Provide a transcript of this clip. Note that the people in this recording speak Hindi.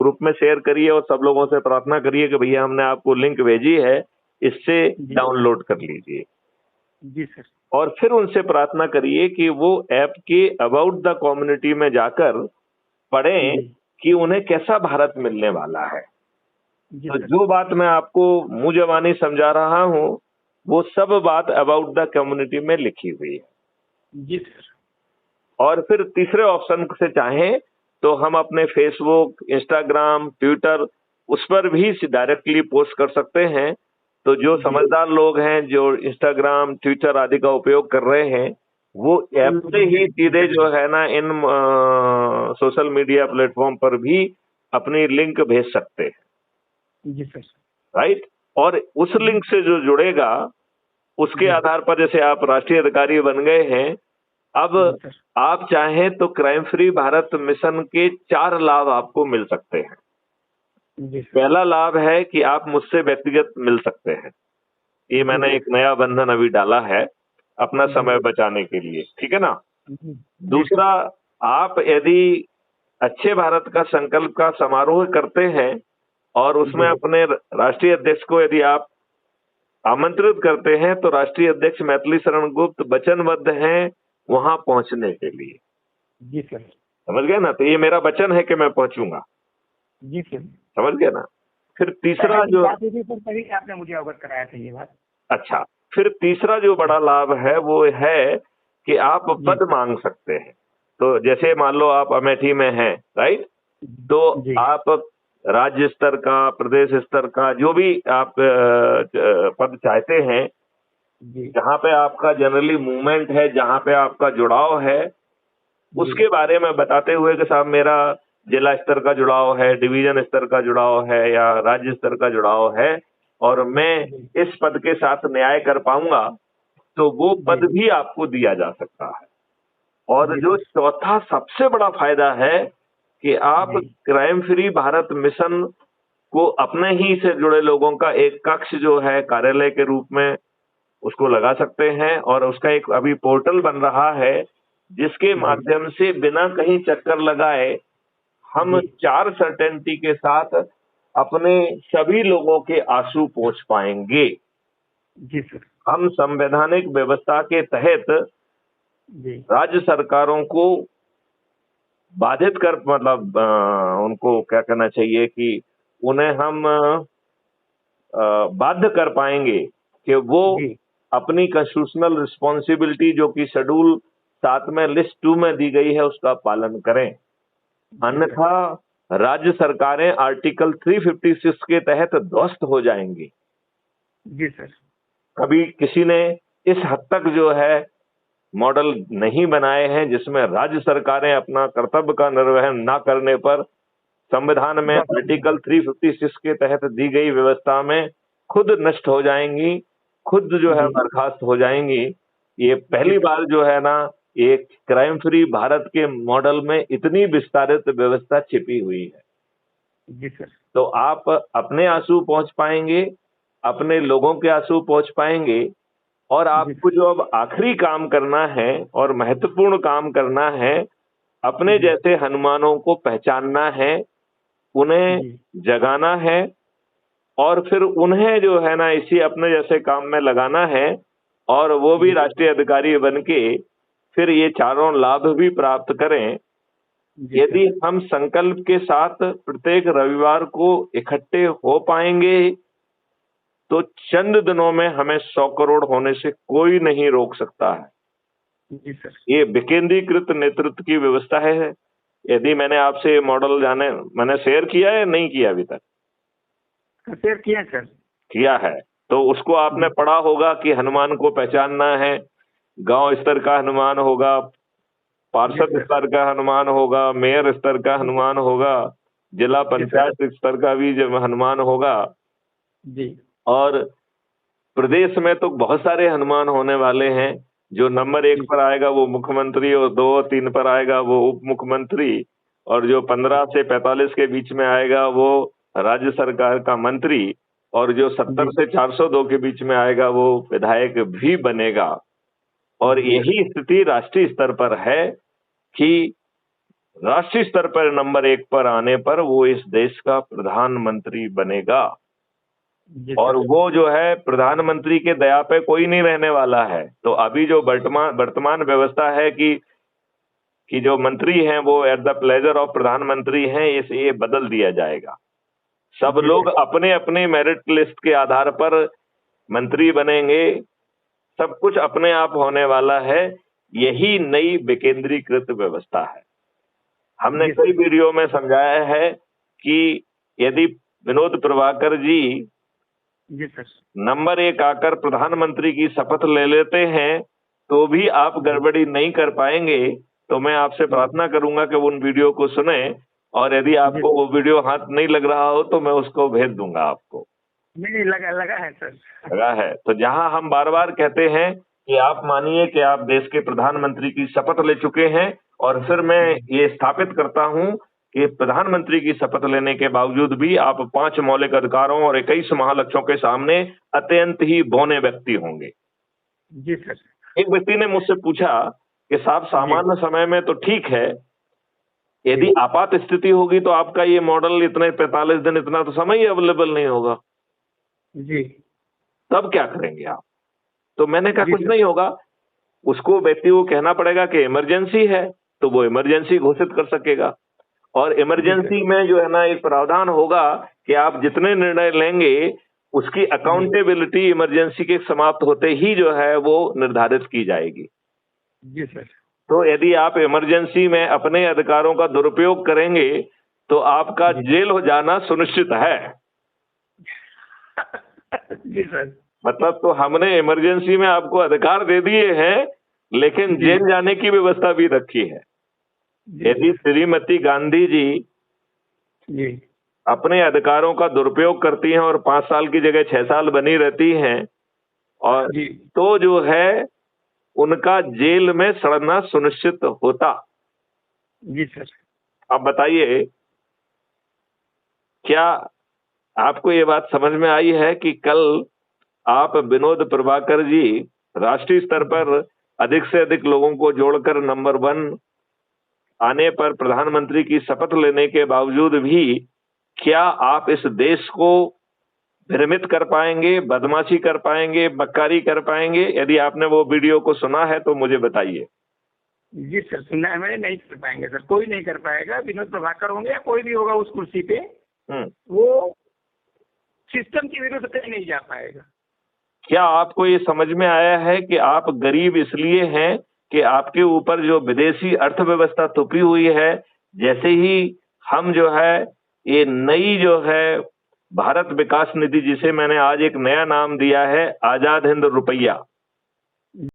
ग्रुप में शेयर करिए और सब लोगों से प्रार्थना करिए कि भैया हमने आपको लिंक भेजी है, इससे जी डाउनलोड कर लीजिए। जी सर। और फिर उनसे प्रार्थना करिए कि वो ऐप के अबाउट द कम्युनिटी में जाकर पढ़ें जी कि उन्हें कैसा भारत मिलने वाला है। जी तो सर। जो बात मैं आपको मुंह जबानी समझा रहा हूँ वो सब बात अबाउट द कम्युनिटी में लिखी हुई है। जी सर। और फिर तीसरे ऑप्शन से चाहें तो हम अपने फेसबुक, इंस्टाग्राम, ट्विटर उस पर भी डायरेक्टली पोस्ट कर सकते हैं। तो जो जी। समझदार लोग हैं जो इंस्टाग्राम, ट्विटर आदि का उपयोग कर रहे हैं वो ऐप से ही सीधे जो है ना इन सोशल मीडिया प्लेटफॉर्म पर भी अपनी लिंक भेज सकते हैं। जी सर। राइट। और उस लिंक से जो जुड़ेगा उसके जी आधार पर जैसे आप राष्ट्रीय अधिकारी बन गए हैं, अब सर। आप चाहें तो क्राइम फ्री भारत मिशन के 4 लाभ आपको मिल सकते हैं। जी सर। पहला लाभ है कि आप मुझसे व्यक्तिगत मिल सकते हैं। ये मैंने एक नया बंधन अभी डाला है अपना समय बचाने के लिए, ठीक है ना। जी दूसरा, आप यदि अच्छे भारत का संकल्प का समारोह करते हैं और उसमें जी। अपने राष्ट्रीय अध्यक्ष को यदि आप आमंत्रित करते हैं तो राष्ट्रीय अध्यक्ष मैथिली शरण गुप्त वचनबद्ध हैं वहां पहुंचने के लिए। जी सर। समझ गए ना। तो ये मेरा वचन है कि मैं पहुंचूंगा। जी सर। समझ गए ना। फिर तीसरा जो तभी आपने मुझे अवगत कराया था ये बात। अच्छा, फिर तीसरा जो बड़ा लाभ है वो है कि आप पद मांग सकते हैं। तो जैसे मान लो आप अमेठी में हैं, राइट, तो जी आप राज्य स्तर का, प्रदेश स्तर का जो भी आप पद चाहते हैं, जी जहाँ पे आपका जनरली मूवमेंट है, जहाँ पे आपका जुड़ाव है, उसके बारे में बताते हुए कि साहब मेरा जिला स्तर का जुड़ाव है, डिवीजन स्तर का जुड़ाव है या राज्य स्तर का जुड़ाव है और मैं इस पद के साथ न्याय कर पाऊंगा, तो वो पद भी आपको दिया जा सकता है। और जो चौथा सबसे बड़ा फायदा है कि आप क्राइम फ्री भारत मिशन को अपने ही से जुड़े लोगों का एक कक्ष जो है कार्यालय के रूप में उसको लगा सकते हैं। और उसका एक अभी पोर्टल बन रहा है जिसके माध्यम से बिना कहीं चक्कर लगाए हम 4 सर्टेनिटी के साथ अपने सभी लोगों के आंसू पोंछ पाएंगे। जी सर। हम संवैधानिक व्यवस्था के तहत जी राज्य सरकारों को बाधित कर मतलब उनको क्या कहना चाहिए कि उन्हें हम बाध्य कर पाएंगे कि वो अपनी कॉन्स्टिट्यूशनल रिस्पॉन्सिबिलिटी जो कि शेड्यूल 7 में लिस्ट 2 में दी गई है उसका पालन करें। अन्यथा राज्य सरकारें आर्टिकल 356 के तहत ध्वस्त हो जाएंगी। जी सर। कभी किसी ने इस हद तक जो है मॉडल नहीं बनाए हैं जिसमें राज्य सरकारें अपना कर्तव्य का निर्वहन ना करने पर संविधान में आर्टिकल 356 के तहत दी गई व्यवस्था में खुद नष्ट हो जाएंगी, खुद जो है बर्खास्त हो जाएंगी। ये पहली बार जो है ना एक क्राइम फ्री भारत के मॉडल में इतनी विस्तारित व्यवस्था छिपी हुई है। जी सर। तो आप अपने आंसू पहुंच पाएंगे, अपने लोगों के आंसू पहुंच पाएंगे और आपको जो अब आखिरी काम करना है और महत्वपूर्ण काम करना है, अपने जैसे हनुमानों को पहचानना है, उन्हें जगाना है और फिर उन्हें जो है ना इसी अपने जैसे काम में लगाना है और वो भी राष्ट्रीय अधिकारी बन के फिर ये चारों लाभ भी प्राप्त करें। यदि हम संकल्प के साथ प्रत्येक रविवार को इकट्ठे हो पाएंगे तो चंद दिनों में हमें 100 करोड़ होने से कोई नहीं रोक सकता है। जी सर। ये विकेंद्रीकृत नेतृत्व की व्यवस्था है। यदि मैंने आपसे ये मॉडल मैंने शेयर किया है नहीं किया अभी तक? शेयर किया सर। किया है। तो उसको आपने पढ़ा होगा कि हनुमान को पहचानना है, गांव स्तर का हनुमान होगा, पार्षद स्तर का हनुमान होगा, मेयर स्तर का हनुमान होगा, जिला पंचायत स्तर का भी जब हनुमान होगा जी। और प्रदेश में तो बहुत सारे हनुमान होने वाले हैं। जो नंबर 1 पर आएगा वो मुख्यमंत्री और 2 और 3 पर आएगा वो उप मुख्यमंत्री और जो 15 से 45 के बीच में आएगा वो राज्य सरकार का मंत्री और जो 70 से 402 के बीच में आएगा वो विधायक भी बनेगा। और यही स्थिति राष्ट्रीय स्तर पर है कि राष्ट्रीय स्तर पर नंबर 1 पर आने पर वो इस देश का प्रधानमंत्री बनेगा। जी और सर। वो जो है प्रधानमंत्री के दया पे कोई नहीं रहने वाला है। तो अभी जो वर्तमान व्यवस्था है कि जो मंत्री हैं वो एट द प्लेजर ऑफ प्रधानमंत्री हैं, इसे ये बदल दिया जाएगा। सब जी लोग सर। अपने अपने मेरिट लिस्ट के आधार पर मंत्री बनेंगे। सब कुछ अपने आप होने वाला है। यही नई विकेंद्रीकृत व्यवस्था है। हमने जी कई सर। वीडियो में समझाया है कि यदि विनोद प्रभाकर जी जी सर। नंबर 1 आकर प्रधानमंत्री की शपथ ले लेते हैं तो भी आप गड़बड़ी नहीं कर पाएंगे। तो मैं आपसे प्रार्थना करूंगा कि उन वीडियो को सुने, और यदि आपको वो वीडियो हाथ नहीं लग रहा हो तो मैं उसको भेज दूंगा आपको। नहीं लगा लगा है सर। लगा है तो जहां हम बार बार कहते हैं कि आप मानिए कि आप देश के प्रधानमंत्री की शपथ ले चुके हैं, और फिर मैं ये स्थापित करता हूं कि प्रधानमंत्री की शपथ लेने के बावजूद भी आप 5 मौलिक अधिकारों और 21 महालक्ष्यों के सामने अत्यंत ही बौने व्यक्ति होंगे। जी सर। एक व्यक्ति ने मुझसे पूछा कि साहब सामान्य समय में तो ठीक है, यदि आपात स्थिति होगी तो आपका ये मॉडल इतने 45 दिन इतना तो समय ही अवेलेबल नहीं होगा, जी। तब क्या करेंगे आप? तो मैंने कहा जी कुछ सर। नहीं होगा। उसको व्यक्ति को कहना पड़ेगा कि इमरजेंसी है, तो वो इमरजेंसी घोषित कर सकेगा। और इमरजेंसी में जो है ना एक प्रावधान होगा कि आप जितने निर्णय लेंगे उसकी अकाउंटेबिलिटी इमरजेंसी के समाप्त होते ही जो है वो निर्धारित की जाएगी। जी सर। तो यदि आप इमरजेंसी में अपने अधिकारों का दुरुपयोग करेंगे तो आपका जेल हो जाना सुनिश्चित है। जी सर। मतलब तो हमने इमरजेंसी में आपको अधिकार दे दिए हैं, लेकिन जी। जेल जाने की व्यवस्था भी रखी है। यदि श्रीमती गांधी जी अपने अधिकारों का दुरुपयोग करती हैं और 5 साल की जगह 6 साल बनी रहती हैं, और जी। तो जो है उनका जेल में सड़ना सुनिश्चित होता। जी सर। अब बताइए, क्या आपको ये बात समझ में आई है कि कल आप विनोद प्रभाकर जी राष्ट्रीय स्तर पर अधिक से अधिक लोगों को जोड़कर नंबर 1 आने पर प्रधानमंत्री की शपथ लेने के बावजूद भी क्या आप इस देश को भ्रमित कर पाएंगे, बदमाशी कर पाएंगे, बक्कारी कर पाएंगे? यदि आपने वो वीडियो को सुना है तो मुझे बताइए। जी सर, सुना है मैंने। नहीं कर पाएंगे सर, कोई नहीं कर पाएगा। विनोद प्रभाकर होंगे या कोई भी होगा उस कुर्सी पे, वो सिस्टम के विरुद्ध कहीं नहीं जा पाएगा। क्या आपको ये समझ में आया है कि आप गरीब इसलिए हैं कि आपके ऊपर जो विदेशी अर्थव्यवस्था थुपी हुई है? जैसे ही हम जो है ये नई जो है भारत विकास निधि, जिसे मैंने आज एक नया नाम दिया है आजाद हिंद रुपया,